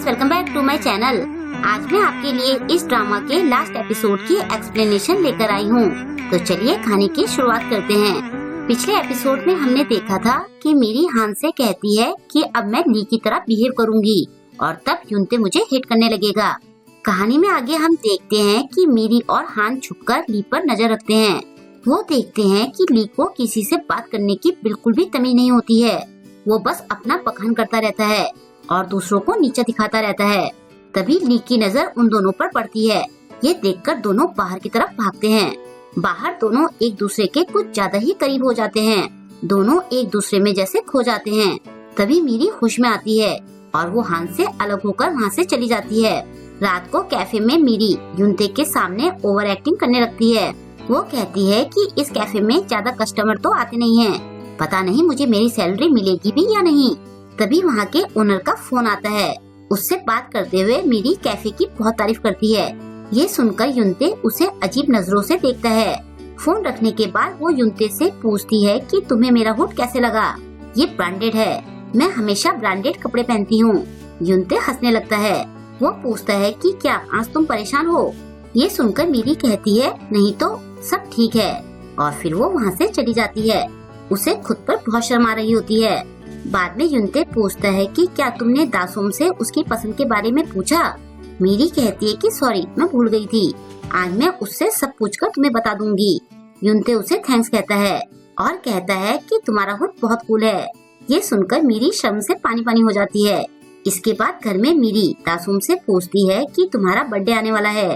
Friends, welcome back to my channel. आज मैं आपके लिए इस ड्रामा के लास्ट एपिसोड की एक्सप्लेनेशन लेकर आई हूँ। तो चलिए कहानी की शुरुआत करते हैं। पिछले एपिसोड में हमने देखा था कि मीरी हान से कहती है कि अब मैं ली की तरह बिहेव करूँगी और तब युनते मुझे हिट करने लगेगा। कहानी में आगे हम देखते हैं कि मीरी और हान छुपकर ली पर नजर रखते हैं। वो देखते हैं कि ली को किसी से बात करने की बिल्कुल भी तमीज नहीं होती है। वो बस अपना पखंड करता रहता है और दूसरों को नीचा दिखाता रहता है। तभी ली की नजर उन दोनों पर पड़ती है। ये देखकर दोनों बाहर की तरफ भागते हैं। बाहर दोनों एक दूसरे के कुछ ज्यादा ही करीब हो जाते हैं। दोनों एक दूसरे में जैसे खो जाते हैं। तभी मीरी होश में आती है और वो हान से अलग होकर वहाँ से चली जाती है। रात को कैफे में मीरी युनते के सामने ओवर एक्टिंग करने लगती है। वो कहती है कि इस कैफे में ज्यादा कस्टमर तो आते नहीं हैं। पता नहीं मुझे मेरी सैलरी मिलेगी भी या नहीं। तभी वहाँ के ओनर का फोन आता है। उससे बात करते हुए मीरी कैफे की बहुत तारीफ करती है। ये सुनकर युनते उसे अजीब नजरों से देखता है। फोन रखने के बाद वो युनते से पूछती है कि तुम्हें मेरा हुड कैसे लगा? ये ब्रांडेड है, मैं हमेशा ब्रांडेड कपड़े पहनती हूँ। युनते हंसने लगता है। वो पूछता है कि क्या आज तुम परेशान हो? ये सुनकर मीरी कहती है नहीं तो सब ठीक है, और फिर वो वहाँ से चली जाती है। उसे खुद पर बहुत शर्म आ रही होती है। बाद में युनते पूछता है कि क्या तुमने दासोम से उसकी पसंद के बारे में पूछा? मीरी कहती है कि सॉरी, मैं भूल गई थी। आज मैं उससे सब पूछकर तुम्हें बता दूंगी। युनते उसे थैंक्स कहता है और कहता है कि तुम्हारा हुड बहुत कूल है। ये सुनकर मीरी शर्म से पानी पानी हो जाती है। इसके बाद घर में मीरी दासोम से पूछती है कि तुम्हारा बर्थडे आने वाला है।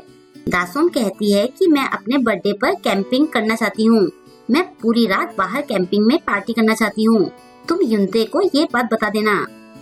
दासोम कहती है कि मैं अपने बर्थडे पर कैंपिंग करना चाहती हूँ। मैं पूरी रात बाहर कैंपिंग में पार्टी करना चाहती हूँ। तुम युनते को ये बात बता देना।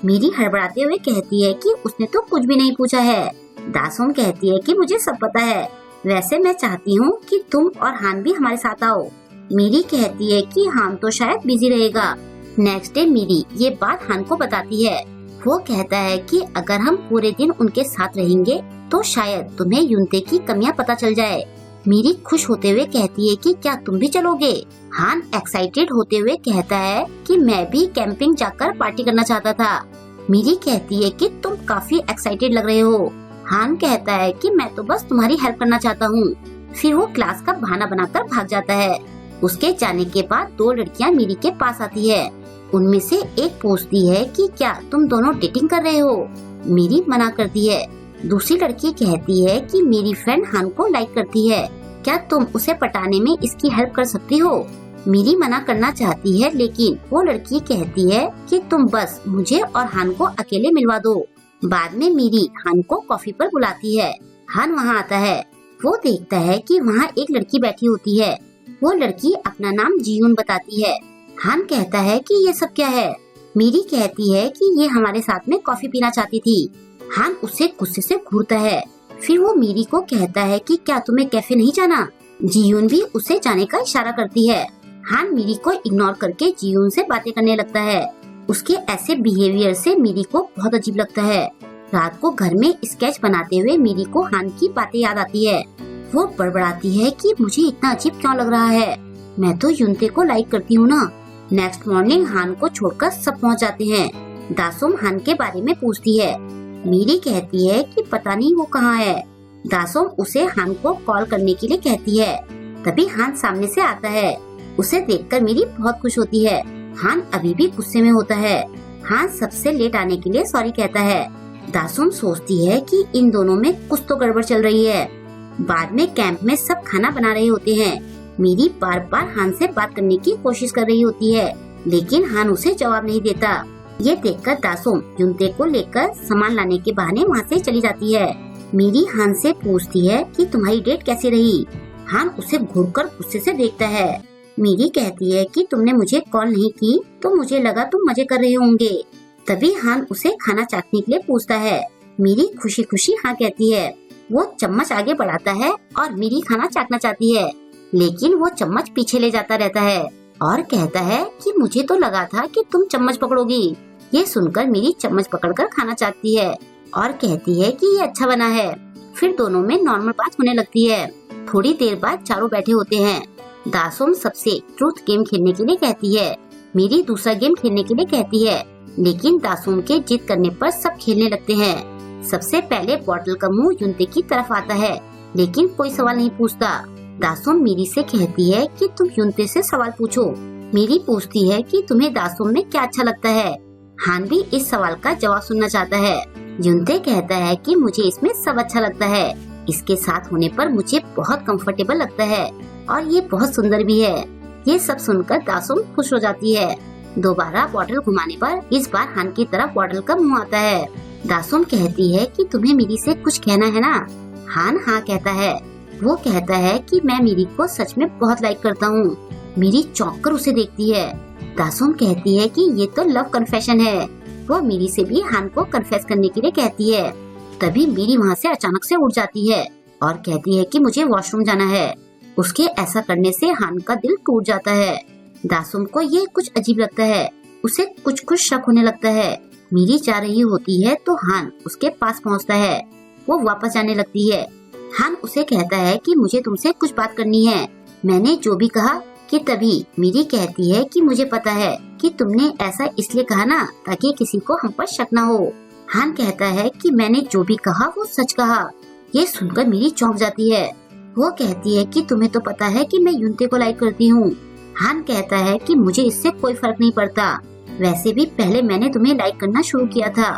मीरी हड़बड़ाते हुए कहती है कि उसने तो कुछ भी नहीं पूछा है। दासोम कहती है कि मुझे सब पता है। वैसे मैं चाहती हूँ कि तुम और हान भी हमारे साथ आओ। मीरी कहती है कि हान तो शायद बिजी रहेगा। नेक्स्ट डे मीरी ये बात हान को बताती है। वो कहता है कि अगर हम पूरे दिन उनके साथ रहेंगे तो शायद तुम्हें युनते की कमियां पता चल जाए। मीरी खुश होते हुए कहती है कि क्या तुम भी चलोगे? हान एक्साइटेड होते हुए कहता है कि मैं भी कैंपिंग जाकर पार्टी करना चाहता था। मीरी कहती है कि तुम काफी एक्साइटेड लग रहे हो। हान कहता है कि मैं तो बस तुम्हारी हेल्प करना चाहता हूँ। फिर वो क्लास का बहाना बनाकर भाग जाता है। उसके जाने के बाद दो लड़कियाँ मीरी के पास आती है। उनमें से एक पूछती है कि क्या तुम दोनों डेटिंग कर रहे हो? मीरी मना करती है। दूसरी लड़की कहती है कि मेरी फ्रेंड हान को लाइक करती है, क्या तुम उसे पटाने में इसकी हेल्प कर सकती हो? मीरी मना करना चाहती है, लेकिन वो लड़की कहती है कि तुम बस मुझे और हान को अकेले मिलवा दो। बाद में मीरी हान को कॉफी पर बुलाती है। हान वहाँ आता है। वो देखता है कि वहाँ एक लड़की बैठी होती है। वो लड़की अपना नाम जीयून बताती है। हान कहता है कि ये सब क्या है? मीरी कहती है कि ये हमारे साथ में कॉफी पीना चाहती थी। हान उसे गुस्से से घूरता है। फिर वो मीरी को कहता है कि क्या तुम्हें कैफे नहीं जाना? जीयून भी उसे जाने का इशारा करती है। हान मीरी को इग्नोर करके जीयून से बातें करने लगता है। उसके ऐसे बिहेवियर से मीरी को बहुत अजीब लगता है। रात को घर में स्केच बनाते हुए मीरी को हान की बातें याद आती है। वो बड़बड़ाती है कि मुझे इतना अजीब क्यों लग रहा है, मैं तो युनते को लाइक करती हूँ ना। नेक्स्ट मॉर्निंग हान को छोड़कर सब पहुँच जाते हैं। दासोम हान के बारे में पूछती है। मीरी कहती है कि पता नहीं वो कहाँ है। दासोम उसे हान को कॉल करने के लिए कहती है। तभी हान सामने से आता है। उसे देखकर मीरी बहुत खुश होती है। हान अभी भी गुस्से में होता है। हान सबसे लेट आने के लिए सॉरी कहता है। दासोम सोचती है कि इन दोनों में कुछ तो गड़बड़ चल रही है। बाद में कैंप में सब खाना बना रहे होते हैं। मीरी बार बार हान से बात करने की कोशिश कर रही होती है, लेकिन हान उसे जवाब नहीं देता। ये देखकर दासोम युनते को लेकर सामान लाने के बहाने वहाँ से चली जाती है। मीरी हान से पूछती है कि तुम्हारी डेट कैसी रही? हान उसे घूरकर गुस्से से देखता है। मीरी कहती है कि तुमने मुझे कॉल नहीं की तो मुझे लगा तुम मजे कर रहे होंगे। तभी हान उसे खाना चाटने के लिए पूछता है। मीरी खुशी खुशी हाँ कहती है। वो चम्मच आगे बढ़ाता है और मीरी खाना चाटना चाहती है, लेकिन वो चम्मच पीछे ले जाता रहता है और कहता है कि मुझे तो लगा था कि तुम चम्मच पकड़ोगी। ये सुनकर मीरी चम्मच पकड़कर खाना चाहती है और कहती है कि ये अच्छा बना है। फिर दोनों में नॉर्मल बात होने लगती है। थोड़ी देर बाद चारों बैठे होते हैं। दासोम सबसे ट्रूथ गेम खेलने के लिए कहती है। मीरी दूसरा गेम खेलने के लिए कहती है, लेकिन दासोम के जिद करने पर सब खेलने लगते हैं। सबसे पहले बॉटल का मुंह युनते की तरफ आता है, लेकिन कोई सवाल नहीं पूछता। दासुम मीरी से कहती है कि तुम युनते से सवाल पूछो। मीरी पूछती है कि तुम्हें दासुम में क्या अच्छा लगता है। हान भी इस सवाल का जवाब सुनना चाहता है। युनते कहता है कि मुझे इसमें सब अच्छा लगता है, इसके साथ होने पर मुझे बहुत कंफर्टेबल लगता है और ये बहुत सुंदर भी है। ये सब सुनकर दासुम खुश हो जाती है। दोबारा बॉटल घुमाने पर इस बार हान की तरफ बॉटल का मुंह आता है। दासुम कहती है कि तुम्हें मीरी से कुछ कहना है ना। हान हाँ कहता है। वो कहता है कि मैं मीरी को सच में बहुत लाइक करता हूँ। मीरी चौंक कर उसे देखती है। दासुम कहती है कि ये तो लव कन्फेशन है। वो मीरी से भी हान को कन्फेस करने के लिए कहती है। तभी मीरी वहाँ से अचानक से उठ जाती है और कहती है कि मुझे वॉशरूम जाना है। उसके ऐसा करने से हान का दिल टूट जाता है। दासुम को ये कुछ अजीब लगता है। उसे कुछ शक होने लगता है। मीरी जा रही होती है तो हान उसके पास पहुँचता है। वो वापस जाने लगती है। हान उसे कहता है कि मुझे तुमसे कुछ बात करनी है। मैंने जो भी कहा कि तभी मीरी कहती है कि मुझे पता है कि तुमने ऐसा इसलिए कहा ना ताकि किसी को हम पर शक न हो। हान कहता है कि मैंने जो भी कहा वो सच कहा। ये सुनकर मीरी चौंक जाती है। वो कहती है कि तुम्हें तो पता है कि मैं युनते को लाइक करती हूँ। हान कहता है कि मुझे इससे कोई फर्क नहीं पड़ता। वैसे भी पहले मैंने तुम्हें लाइक करना शुरू किया था।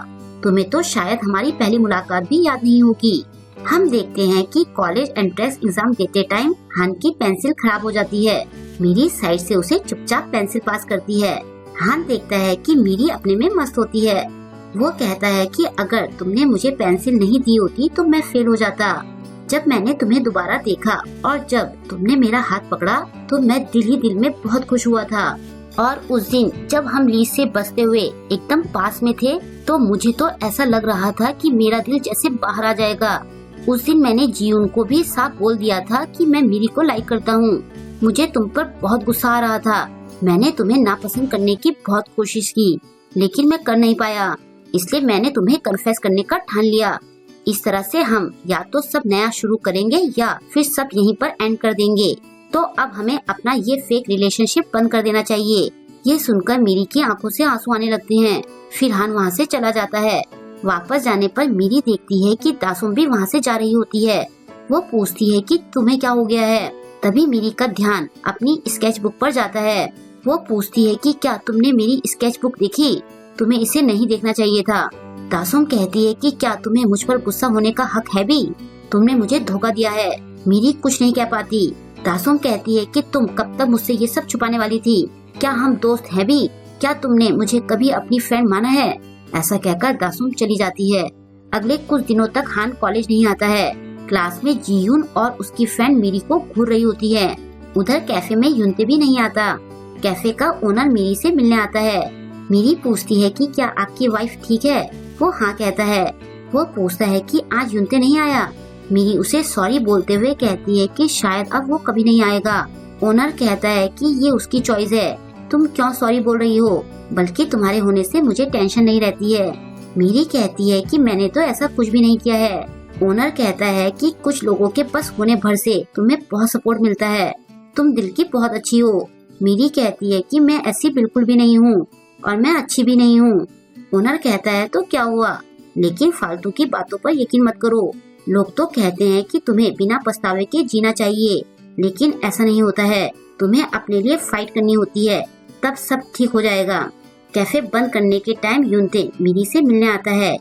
तुम्हें तो शायद हमारी पहली मुलाकात भी याद नहीं होगी। हम देखते हैं कि कॉलेज एंट्रेंस एग्जाम देते टाइम हान की पेंसिल खराब हो जाती है। मीरी साइड से उसे चुपचाप पेंसिल पास करती है। हान देखता है कि मीरी अपने में मस्त होती है। वो कहता है कि अगर तुमने मुझे पेंसिल नहीं दी होती तो मैं फेल हो जाता। जब मैंने तुम्हें दोबारा देखा और जब तुमने मेरा हाथ पकड़ा तो मैं दिल ही दिल में बहुत खुश हुआ था। और उस दिन जब हम लीज से बसते हुए एकदम पास में थे तो मुझे तो ऐसा लग रहा था कि मेरा दिल जैसे बाहर आ जाएगा। उस दिन मैंने जीउन को भी साफ बोल दिया था कि मैं मीरी को लाइक करता हूँ। मुझे तुम पर बहुत गुस्सा आ रहा था। मैंने तुम्हें नापसंद करने की बहुत कोशिश की लेकिन मैं कर नहीं पाया, इसलिए मैंने तुम्हें कन्फेस करने का ठान लिया। इस तरह से हम या तो सब नया शुरू करेंगे या फिर सब यहीं पर एंड कर देंगे। तो अब हमें अपना ये फेक रिलेशनशिप बंद कर देना चाहिए। ये सुनकर मीरी की आंखों से आंसू आने लगते हैं। फिर हान वहाँ से चला जाता है। वापस जाने पर मीरी देखती है कि दासुम भी वहाँ से जा रही होती है। वो पूछती है कि तुम्हें क्या हो गया है। तभी मीरी का ध्यान अपनी स्केच बुक पर जाता है। वो पूछती है कि क्या तुमने मेरी स्केच बुक देखी? तुम्हें इसे नहीं देखना चाहिए था। दासुम कहती है कि क्या तुम्हें मुझ पर गुस्सा होने का हक है भी? तुमने मुझे धोखा दिया है। मीरी कुछ नहीं कह पाती। दासुम कहती है कि तुम कब तक मुझसे ये सब छुपाने वाली थी? क्या हम दोस्त हैं भी? क्या तुमने मुझे कभी अपनी फ्रेंड माना है? ऐसा कहकर दासुम चली जाती है। अगले कुछ दिनों तक हान कॉलेज नहीं आता है। क्लास में जीयून और उसकी फ्रेंड मीरी को घूर रही होती है। उधर कैफे में युनते भी नहीं आता। कैफे का ओनर मीरी से मिलने आता है। मीरी पूछती है कि क्या आपकी वाइफ ठीक है? वो हाँ कहता है। वो पूछता है कि आज युनते नहीं आया। मीरी उसे सॉरी बोलते हुए कहती है कि शायद अब वो कभी नहीं आएगा। ओनर कहता है कि ये उसकी चॉइस है, तुम क्यों सॉरी बोल रही हो? बल्कि तुम्हारे होने से मुझे टेंशन नहीं रहती है। मीरी कहती है कि मैंने तो ऐसा कुछ भी नहीं किया है। ओनर कहता है कि कुछ लोगों के पास होने भर से तुम्हें बहुत सपोर्ट मिलता है, तुम दिल की बहुत अच्छी हो। मीरी कहती है कि मैं ऐसी बिल्कुल भी नहीं हूँ और मैं अच्छी भी नहीं हूँ। ओनर कहता है तो क्या हुआ, लेकिन फालतू की बातों पर यकीन मत करो। लोग तो कहते हैं कि तुम्हें बिना पछतावे के जीना चाहिए, लेकिन ऐसा नहीं होता है। तुम्हें अपने लिए फाइट करनी होती है, तब सब ठीक हो जाएगा। कैफे बंद करने के टाइम युनते मीरी से मिलने आता है।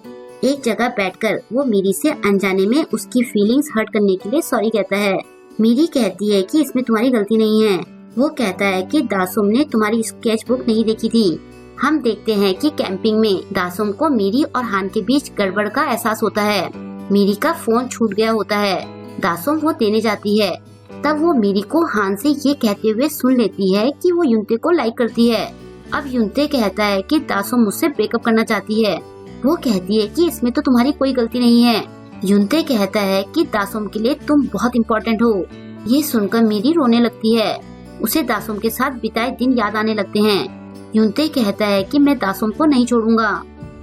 एक जगह बैठकर वो मीरी से अनजाने में उसकी फीलिंग्स हर्ट करने के लिए सॉरी कहता है। मीरी कहती है कि इसमें तुम्हारी गलती नहीं है। वो कहता है कि दासुम ने तुम्हारी स्केच बुक नहीं देखी थी। हम देखते हैं कि कैंपिंग में दासुम को मीरी और हान के बीच गड़बड़ का एहसास होता है। मीरी का फोन छूट गया होता है। दासुम वो देने जाती है। तब वो मीरी को हान से ये कहते हुए सुन लेती है कि वो युनते को लाइक करती है। अब युनते कहता है कि दासुम मुझसे ब्रेकअप करना चाहती है। वो कहती है कि इसमें तो तुम्हारी कोई गलती नहीं है। युनते कहता है कि दासुम के लिए तुम बहुत इम्पोर्टेंट हो। ये सुनकर मीरी रोने लगती है। उसे दासुम के साथ बिताए दिन याद आने लगते हैं। युनते कहता है कि मैं दासुम को नहीं छोड़ूंगा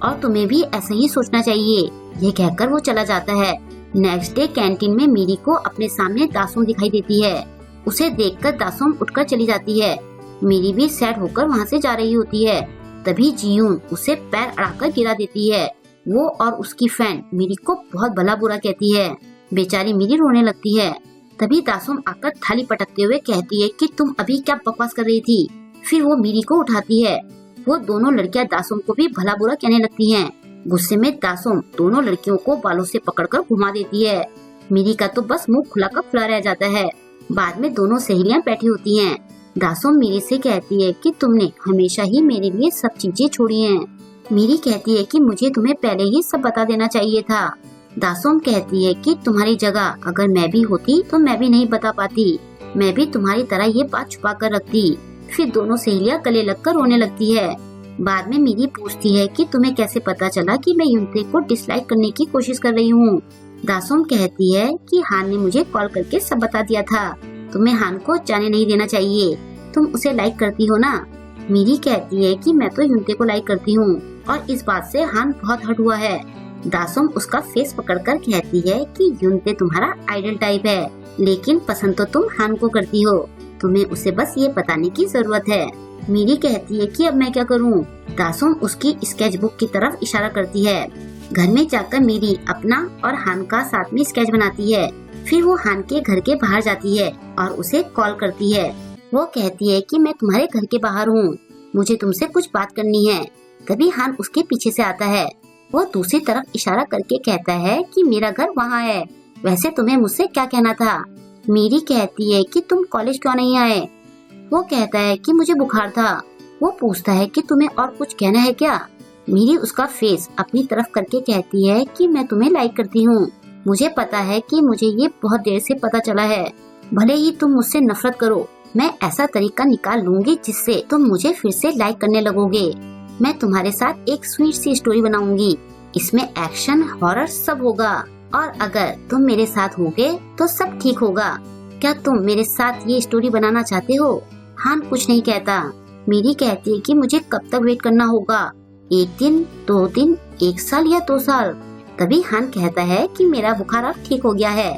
और तुम्हें भी ऐसा ही सोचना चाहिए। ये कहकर वो चला जाता है। नेक्स्ट डे कैंटीन में मीरी को अपने सामने दासुम दिखाई देती है। उसे देखकर दासुम उठकर चली जाती है। मीरी भी सैड होकर वहाँ से जा रही होती है। तभी जीयून उसे पैर अड़ाकर गिरा देती है। वो और उसकी फ्रेंड मीरी को बहुत भला बुरा कहती है। बेचारी मीरी रोने लगती है। तभी दासोम आकर थाली पटकते हुए कहती है कि तुम अभी क्या बकवास कर रही थी। फिर वो मीरी को उठाती है। वो दोनों लड़कियां दासोम को भी भला बुरा कहने लगती हैं। गुस्से में दासोम दोनों लड़कियों को बालों से पकड़कर घुमा देती है। मीरी का तो बस मुंह खुला का खुला रह जाता है। बाद में दोनों सहेलियां बैठी होती हैं। दासोम मीरी से कहती है कि तुमने हमेशा ही मेरे लिए सब चीजें छोड़ी हैं। मीरी कहती है कि मुझे तुम्हें पहले ही सब बता देना चाहिए था। दासोम कहती है कि तुम्हारी जगह अगर मैं भी होती तो मैं भी नहीं बता पाती। मैं भी तुम्हारी तरह ये बात छुपा कर रखती। फिर दोनों सहेलियां गले लगकर रोने लगती है। बाद में मीरी पूछती है कि तुम्हें कैसे पता चला कि मैं युनते को डिसलाइक करने की कोशिश कर रही हूँ। दासोम कहती है कि हान ने मुझे कॉल करके सब बता दिया था। तुम्हें हान को जाने नहीं देना चाहिए। तुम उसे लाइक करती हो ना। मीरी कहती है कि मैं तो युनते को लाइक करती हूँ और इस बात से हान बहुत हर्ट हुआ है। दासोम उसका फेस पकड़कर कहती है कि युनते तुम्हारा आइडल टाइप है, लेकिन पसंद तो तुम हान को करती हो। तुम्हें उसे बस ये बताने की जरूरत है। मीरी कहती है कि अब मैं क्या करूं? दासोम उसकी स्केच बुक की तरफ इशारा करती है। घर में जाकर मीरी अपना और हान का साथ में स्केच बनाती है। फिर वो हान के घर के बाहर जाती है और उसे कॉल करती है। वो कहती है कि मैं तुम्हारे घर के बाहर हूँ, मुझे तुमसे कुछ बात करनी है। तभी हान उसके पीछे से आता है। वो दूसरी तरफ इशारा करके कहता है कि मेरा घर वहाँ है। वैसे तुम्हें मुझसे क्या कहना था? मीरी कहती है कि तुम कॉलेज क्यों नहीं आए? वो कहता है कि मुझे बुखार था। वो पूछता है कि तुम्हें और कुछ कहना है क्या? मीरी उसका फेस अपनी तरफ करके कहती है कि मैं तुम्हें लाइक करती हूँ। मुझे पता है कि मुझे ये बहुत देर से पता चला है। भले ही तुम मुझसे नफरत करो, मैं ऐसा तरीका निकाल लूंगी जिससे तुम मुझे फिर से लाइक करने लगोगे। मैं तुम्हारे साथ एक स्वीट सी स्टोरी बनाऊंगी। इसमें एक्शन, हॉरर सब होगा और अगर तुम मेरे साथ होगे तो सब ठीक होगा। क्या तुम मेरे साथ ये स्टोरी बनाना चाहते हो? हान कुछ नहीं कहता। मीरी कहती है कि मुझे कब तक वेट करना होगा? 1 दिन, 2 दिन, 1 साल या 2 साल? तभी हान कहता है कि मेरा बुखार अब ठीक हो गया है।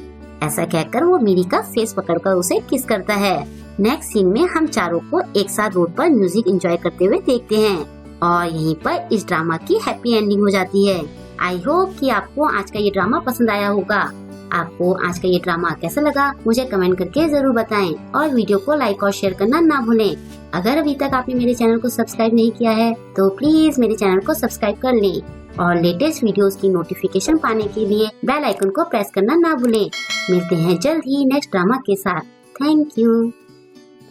ऐसा कहकर वो मीरी का फेस पकड़कर उसे किस करता है। नेक्स्ट सीन में हम चारों को एक साथ रोड पर म्यूजिक एंजॉय करते हुए देखते हैं और यहीं पर इस ड्रामा की हैप्पी एंडिंग हो जाती है। आई होप कि आपको आज का ये ड्रामा पसंद आया होगा। आपको आज का ये ड्रामा कैसा लगा मुझे कमेंट करके जरूर बताएं और वीडियो को लाइक और शेयर करना ना भूलें। अगर अभी तक आपने मेरे चैनल को सब्सक्राइब नहीं किया है तो प्लीज मेरे चैनल को सब्सक्राइब कर लें और लेटेस्ट वीडियोस की नोटिफिकेशन पाने के लिए बेल आइकन को प्रेस करना ना भूलें। मिलते हैं जल्द ही नेक्स्ट ड्रामा के साथ। Thank you.